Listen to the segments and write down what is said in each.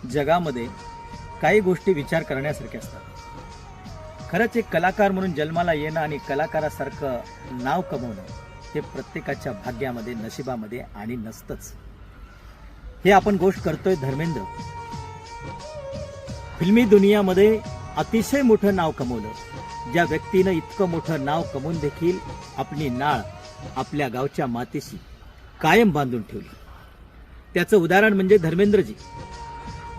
जगामध्ये काही गोष्टी विचार करण्यासारख्या असतात। खरंच एक कलाकार म्हणून जन्माला येणं आणि कलाकारासारखं नाव कमवणं हे प्रत्येकाच्या भाग्यामध्ये नशिबामध्ये आणि नसतंच। हे आपण गोष्ट करतोय धर्मेंद्र। फिल्मी दुनियामध्ये अतिशय मोठं नाव कमवलं। ज्या व्यक्तीनं इतकं मोठं नाव कमवून देखील आपली नाळ आपल्या गावच्या मातीशी कायम बांधून ठेवली, त्याचं उदाहरण म्हणजे धर्मेंद्रजी।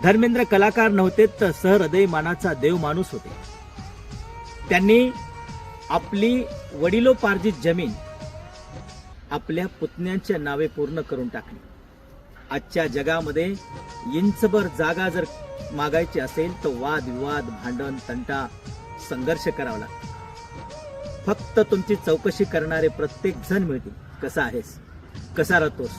धर्मेंद्र कलाकार नव्हते तर सहृदय मानाचा देव माणूस होते। त्यांनी आपली वडिलोपार्जित जमीन आपल्या पुतण्यांच्या नावे पूर्ण करून टाकली। आजच्या जगामध्ये इंचभर जागा जर मागायची असेल तर वाद विवाद, भांडण, तंटा, संघर्ष करावा लागतो। फक्त तुमची चौकशी करणारे प्रत्येक जण मिळतील, कसा आहेस, कसा राहतोस,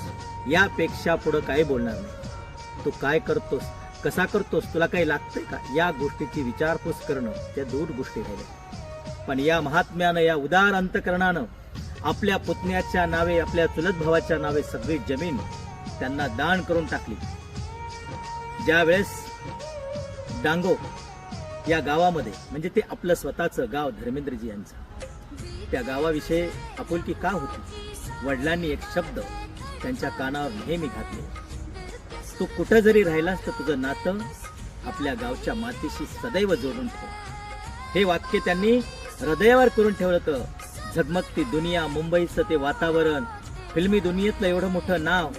यापेक्षा पुढे काही बोलणार नाही। तू काय करतोस, कसा करतोस, तुला काही लागतंय का, या गोष्टीची विचारपूस करणं त्या दूर गोष्टी राहिल्या। पण या महात्म्यानं, या उदार अंतकरणानं आपल्या पुतण्याच्या नावे, आपल्या चुलत भावाच्या नावे सगळी जमीन त्यांना दान करून टाकली। ज्या वेळेस डांगो या गावामध्ये, म्हणजे ते आपलं स्वतःचं गाव धर्मेंद्रजी यांचं, त्या गावाविषयी आपुलकी का होती? वडिलांनी एक शब्द त्यांच्या कानावर नेहमी घातले, तू कुठं जरी राहिलास तर तुझं नातं आपल्या गावच्या मातीशी सदैव जोडून ठेव। हे वाक्य त्यांनी हृदयावर करून ठेवलं तर झगमगती दुनिया, मुंबईचं ते वातावरण, फिल्मी दुनियेतलं एवढं मोठं नाव,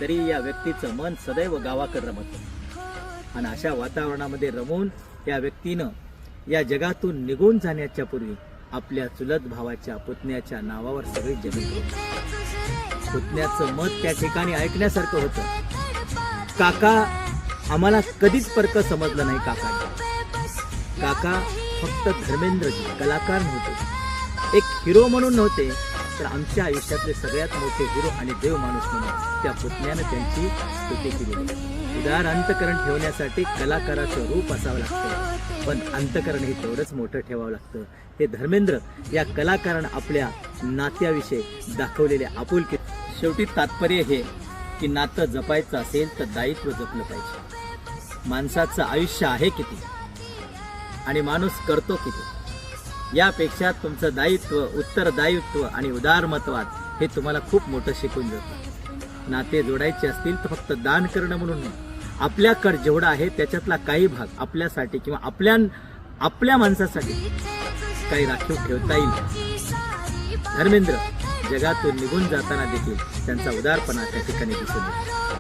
तरी या व्यक्तीचं मन सदैव गावाकडे रमत। आणि अशा वातावरणामध्ये रमून या व्यक्तीनं या जगातून निघून जाण्याच्या पूर्वी आपल्या चुलत भावाच्या पुतण्याच्या नावावर सगळी जमीन घेतली। पुतण्याचं मत त्या ठिकाणी ऐकण्यासारखं होतं। काका आम्हाला कधीच परक समजलं नाही। काका फक्त धर्मेंद्रजी कलाकार नव्हते, एक हिरो म्हणून नव्हते, तर आमच्या आयुष्यातले सगळ्यात मोठे हिरो आणि देव माणूस म्हणून त्या पुतण्यानं त्यांची स्तुती केली। उदार अंतकरण ठेवण्यासाठी कलाकाराचं रूप असावं लागतं, पण अंतकरण हे तेवढंच मोठं ठेवावं लागतं। हे धर्मेंद्र या कलाकारानं आपल्या नात्याविषयी दाखवलेले आपुलकी। शेवटी तात्पर्य हे की नातं जपायचं असेल तर दायित्व जपलं पाहिजे। माणसाचं आयुष्य आहे किती आणि माणूस करतो किती, यापेक्षा तुमचं दायित्व, उत्तरदायित्व आणि उदारमतवाद हे तुम्हाला खूप मोठं शिकून जातं। नाते जोडायचे असतील तर फक्त दान करणं म्हणून नाही, आपल्याकडे जेवढं आहे त्याच्यातला काही भाग आपल्यासाठी किंवा आपल्या माणसासाठी काही राखीव ठेवता येईल। धर्मेंद्र जगातून निघून जाताना देखील त्यांचा उदारपणा त्या ठिकाणी दिसून येतो।